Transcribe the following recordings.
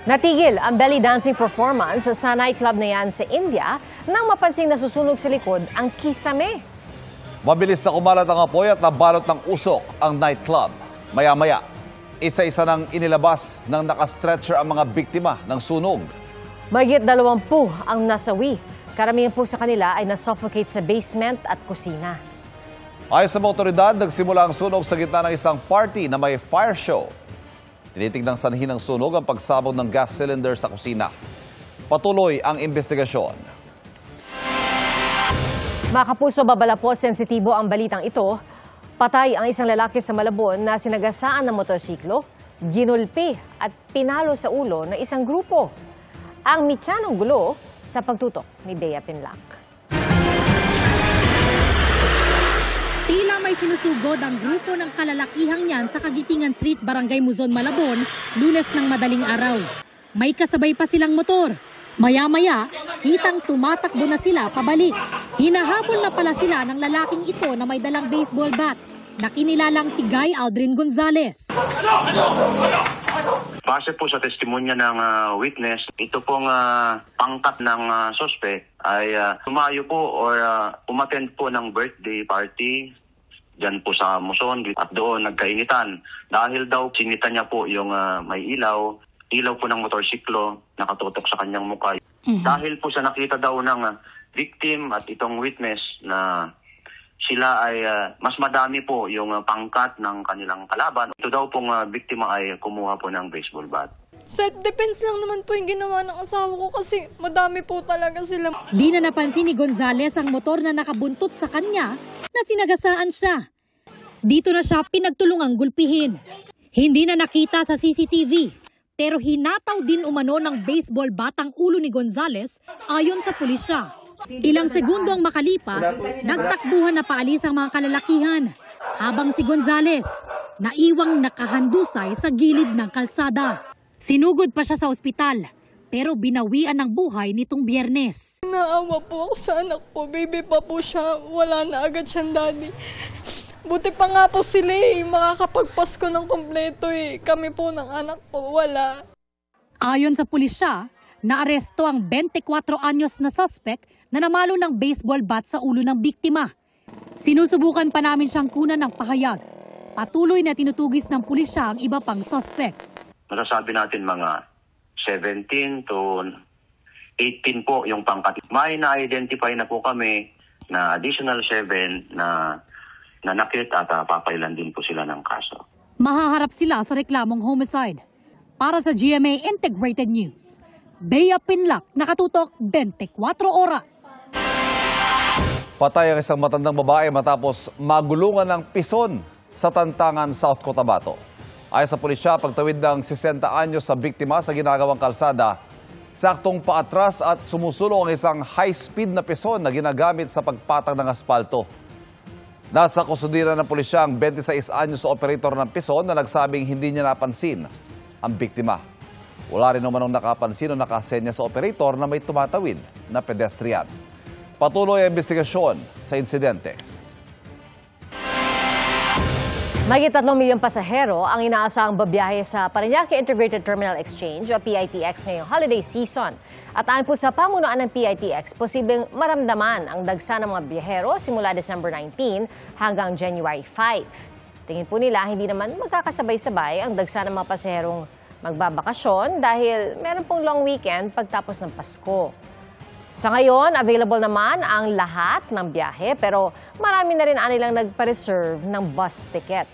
Natigil ang belly dancing performance sa nightclub na yan sa India nang mapansing nasusunog sa likod ang kisame. Mabilis na kumalat ang apoy at nabalot ng usok ang nightclub. Maya-maya, isa-isa nang inilabas ng nakastretcher ang mga biktima ng sunog. Mahigit 20 ang nasawi. Karamihan po sa kanila ay nasuffocate sa basement at kusina. Ayon sa mga otoridad, nagsimula ang sunog sa gitna ng isang party na may fire show. Tinitignan sanhin ng sunog ang pagsabog ng gas cylinder sa kusina. Patuloy ang investigasyon. Mga kapuso, babala po, sensitibo ang balitang ito. Patay ang isang lalaki sa Malabon na sinagasaan ng motorsiklo, ginulpi at pinalo sa ulo ng isang grupo. Ang mitya ng gulo sa pagtutok ni Bea Pinlac. Tila may sinusugod ang grupo ng kalalakihang yan sa Kagitingan Street, Barangay Muzon, Malabon, Lunes ng madaling araw. May kasabay pa silang motor. Maya-maya, kitang tumatakbo na sila pabalik. Hinahabol na pala sila ng lalaking ito na may dalang baseball bat na kinilalang si Guy Aldrin Gonzales. Base po sa testimonya ng witness, ito pong pangkat ng suspect ay tumayo po or umattend po ng birthday party dyan po sa Muson at doon nagkainitan. Dahil daw sinita niya po yung may ilaw po ng motorsiklo nakatutok sa kanyang mukha. Dahil po sa nakita daw ng victim at itong witness na sila ay mas madami po yung pangkat ng kanilang kalaban. Ito daw pong biktima ay kumuha po ng baseball bat. Self-defense lang naman po yung ginawa ng asawa ko kasi madami po talaga sila. Di na napansin ni Gonzales ang motor na nakabuntot sa kanya na sinagasaan siya. Dito na siya pinagtulungang gulpihin. Hindi na nakita sa CCTV, pero hinataw din umano ng baseball bat ang ulo ni Gonzales ayon sa pulisya. Ilang segundo ang makalipas, nagtakbuhan na paalis ang mga kalalakihan, habang si Gonzales naiwang nakahandusay sa gilid ng kalsada. Sinugod pa siya sa ospital, pero binawian ng buhay nitong Biyernes. Naawa po ako sa anak ko. Baby pa po siya. Wala na agad siyang daddy. Buti pa nga po sila makakapagpasko ng kompleto Kami po ng anak ko, wala. Ayon sa pulisya, naaresto ang 24 anyos na suspect na namalo ng baseball bat sa ulo ng biktima. Sinusubukan pa namin siyang kunan ng pahayag. Patuloy na tinutugis ng pulisya ang iba pang suspect. Masasabi natin mga 17 to 18 po yung pangkat. May na-identify na po kami na additional 7 na nanakit at papailan din po sila ng kaso. Mahaharap sila sa reklamong homicide. Para sa GMA Integrated News, Bea Pinlac, nakatutok 24 oras. Patay ang isang matandang babae matapos magulungan ng pison sa Tantangan, South Cotabato. Ayon sa pulisya, pagtawid ng 60 anyos sa biktima sa ginagawang kalsada, saktong paatras at sumusulong ang isang high-speed na pison na ginagamit sa pagpatag ng aspalto. Nasa kusudiran ng pulisya ang 26 anyos sa operator ng pison na nagsabing hindi niya napansin ang biktima. Wala rin naman nakapansin o nakasenya sa operator na may tumatawid na pedestrian. Patuloy ang investigasyon sa insidente. Mahigit 3 milyong pasahero ang inaasahang babiyahe sa Parañaque Integrated Terminal Exchange o PITX ngayong holiday season. At ayon po sa pamunuan ng PITX, posibleng maramdaman ang dagsa ng mga biyahero simula December 19 hanggang January 5. Tingin po nila hindi naman magkakasabay-sabay ang dagsa ng mga pasaherong magbabakasyon dahil meron pong long weekend pagtapos ng Pasko. Sa ngayon, available naman ang lahat ng biyahe pero marami na rin anilang nagpa-reserve ng bus ticket.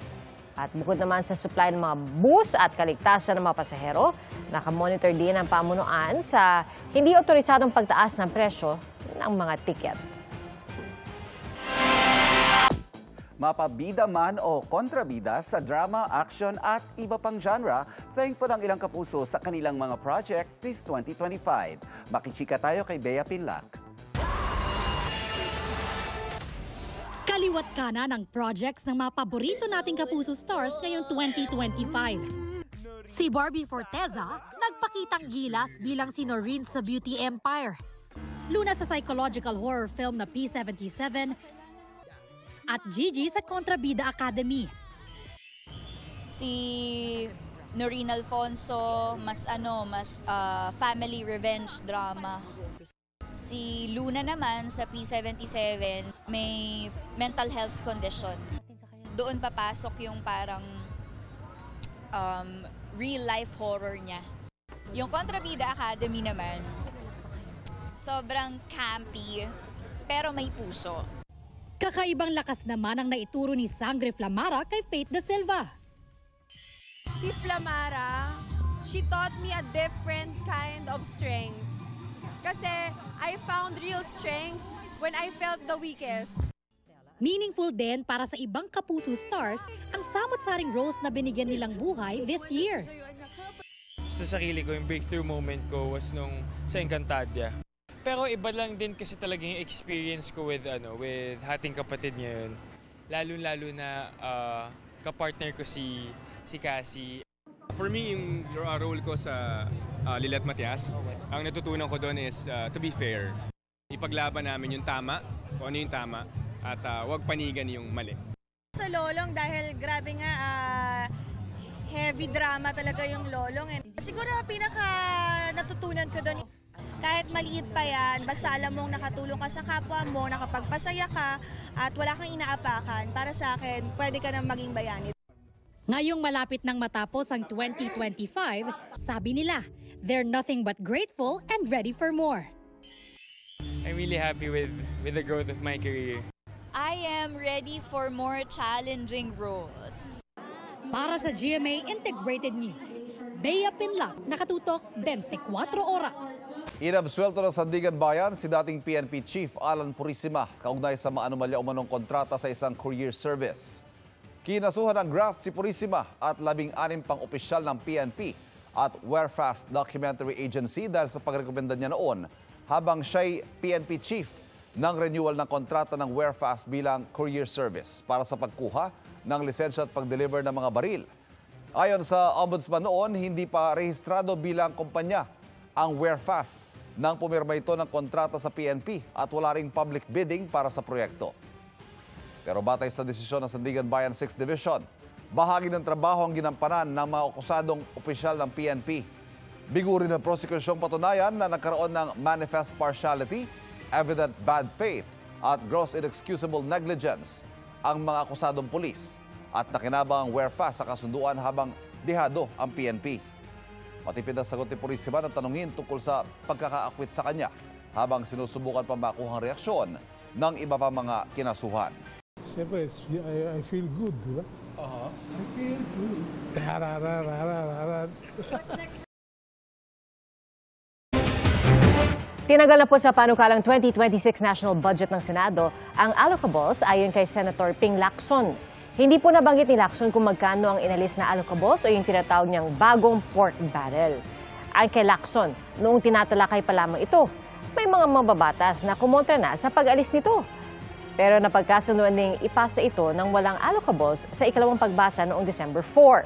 At bukod naman sa supply ng mga bus at kaligtasan ng mga pasahero, nakamonitor din ang pamunuan sa hindi otorisadong pagtaas ng presyo ng mga ticket. Mapabida man o kontrabida sa drama, action at iba pang genre, thankful ang ilang kapuso sa kanilang mga project this 2025. Makichika tayo kay Bea Pinlac. Kaliwat kanan ng projects ng mga paborito nating kapuso stars ngayong 2025. Si Barbie Forteza, nagpakitang gilas bilang si Noreen sa Beauty Empire. Luna sa psychological horror film na P77, at Gigi sa Kontrabida Academy. Si Noreen Alfonso, mas family revenge drama. Si Luna naman sa P77 may mental health condition. Doon papasok yung parang real life horror niya. Yung Kontrabida Academy naman, sobrang campy pero may puso. Kakaibang lakas naman ang naituro ni Sangre Flamara kay Faith De Silva. Si Flamara, she taught me a different kind of strength. Kasi I found real strength when I felt the weakest. Meaningful din para sa ibang Kapuso stars ang samot-saring roles na binigyan nilang buhay this year. Sa sarili ko, yung breakthrough moment ko was nung sa Encantadia. Pero iba lang din kasi talaga yung experience ko with Hating Kapatid ngayon. Lalo-lalo na kapartner ko si Cassie. For me, yung role ko sa Lilet Matias, ang natutunan ko doon is to be fair. Ipaglaban namin yung tama, kung ano yung tama, at huwag panigan yung mali. Sa Lolong, dahil grabe nga, heavy drama talaga yung Lolong. Siguro pinaka natutunan ko doon, kahit maliit pa yan, basta alam mong nakatulong ka sa kapwa mo, nakapagpasaya ka, at wala kang inaapakan, para sa akin, pwede ka nang maging bayani. Ngayong malapit nang matapos ang 2025, sabi nila, they're nothing but grateful and ready for more. I'm really happy with the growth of my career. I am ready for more challenging roles. Para sa GMA Integrated News, Bea Pinlac, nakatutok 24 oras. Inabsuelto ng Sandigan Bayan si dating PNP Chief Alan Purisima kaugnay sa maanumalya umanong kontrata sa isang courier service. Kinasuhan ng graft si Purisima at 16 pang opisyal ng PNP at Warefast Documentary Agency dahil sa pagrekomenda niya noon habang siya'y PNP Chief ng renewal ng kontrata ng Warefast bilang courier service para sa pagkuha ng lisensya at pag-deliver ng mga baril. Ayon sa Ombudsman noon, hindi pa rehistrado bilang kumpanya ang Warefast nang pumirma ito ng kontrata sa PNP at wala ring public bidding para sa proyekto. Pero batay sa desisyon ng Sandigan Bayan 6th Division, bahagi ng trabaho ang ginampanan ng mga akusadong opisyal ng PNP. Bigo rin ng prosekusyong patunayan na nagkaroon ng manifest partiality, evident bad faith at gross inexcusable negligence ang mga akusadong pulis at nakinabang ang Warefast sa kasunduan habang dihado ang PNP. Matipid ang sagot ni Purisima ng tanungin tungkol sa pagkakaakwit sa kanya habang sinusubukan pa makuhang reaksyon ng iba pa mga kinasuhan. Siyempre, I feel good, di ba? I feel good. Tinagal na po sa panukalang 2026 national budget ng Senado ang allocables ayon kay Senator Ping Lacson. Hindi po nabanggit ni Lacson kung magkano ang inalis na allocables o yung tinatawag niyang bagong pork barrel. Ayon kay Lacson, noong tinatalakay pa lamang ito, may mga mababatas na kumontra na sa pag-alis nito. Pero napagkasunduan ding ipasa ito ng walang allocables sa ikalawang pagbasa noong December 4.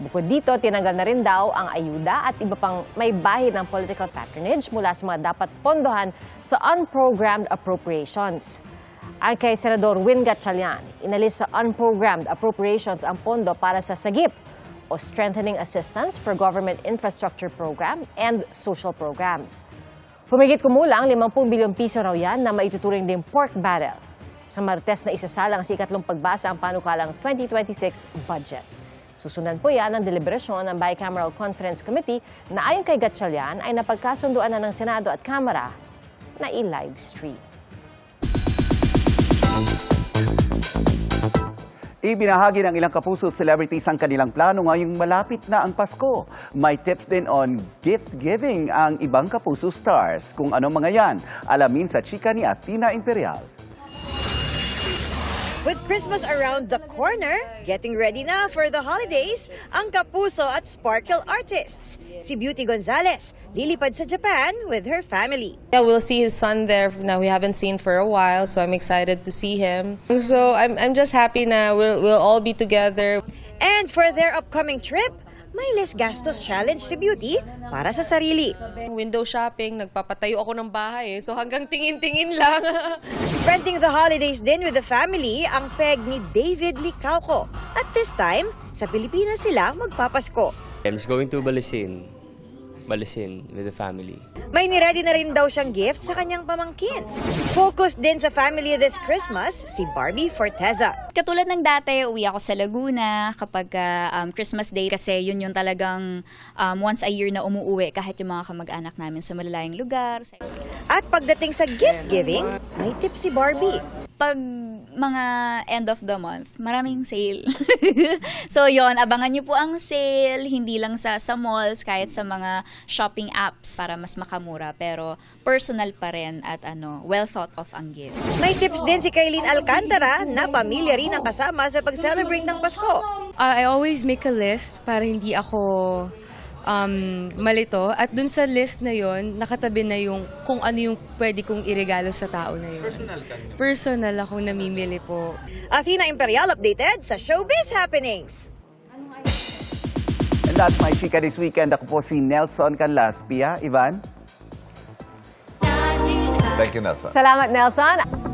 Bukod dito, tinanggal na rin daw ang ayuda at iba pang may bahid ng political patronage mula sa mga dapat pondohan sa unprogrammed appropriations. Ayon kay Senador Win Gatchalian, inalis sa unprogrammed appropriations ang pondo para sa SAGIP o Strengthening Assistance for Government Infrastructure Program and Social Programs. Humigit kumulang 50 bilyong piso raw yan na maituturing ding pork barrel. Sa Martes na isasalang sa ikatlong pagbasa ang panukalang 2026 budget. Susundan po yan ang deliberasyon ng Bicameral Conference Committee na ayon kay Gatchalian ay napagkasunduan na ng Senado at Kamara na i-live stream. Ibinahagi ng ilang Kapuso celebrities ang kanilang plano ngayong malapit na ang Pasko. May tips din on gift giving ang ibang Kapuso stars. Kung ano mga yan, alamin sa chika ni Athena Imperial. With Christmas around the corner, getting ready na for the holidays, ang Kapuso at Sparkle artists. Si Beauty Gonzalez, lilipad sa Japan with her family. Yeah, we'll see his son there now we haven't seen for a while, so I'm excited to see him. So I'm just happy na we'll all be together. And for their upcoming trip, may less gastos challenge si Beauty para sa sarili. Window shopping, nagpapatayo ako ng bahay so hanggang tingin-tingin lang. Spending the holidays din with the family ang peg ni David Licauco. At this time, sa Pilipinas sila magpapasko. I'm just going to Balisin with the family. May niready na rin daw siyang gift sa kanyang pamangkin. Focused din sa family this Christmas, si Barbie Forteza. Katulad ng dati, uwi ako sa Laguna kapag Christmas Day kasi yun yung talagang once a year na umuuwi kahit yung mga kamag-anak namin sa malalayang lugar. At pagdating sa gift giving, may tip si Barbie. Pag mga end of the month, maraming sale. So yon, abangan niyo po ang sale, hindi lang sa malls, kahit sa mga shopping apps para mas makamura. Pero personal pa rin at well thought of ang gift. May tips din si Kailin Alcantara na pamilya rin ang kasama sa pag-celebrate ng Pasko. I always make a list para hindi ako malito. At dun sa list na yon, nakatabi na yung kung ano yung pwede kong iregalo sa tao na yun. Personal akong namimili po. Athena Imperial updated sa Showbiz Happenings. And that's my chika this weekend. Ako po si Nelson Canlas. Pia, Ivan? Thank you, Nelson. Salamat, Nelson.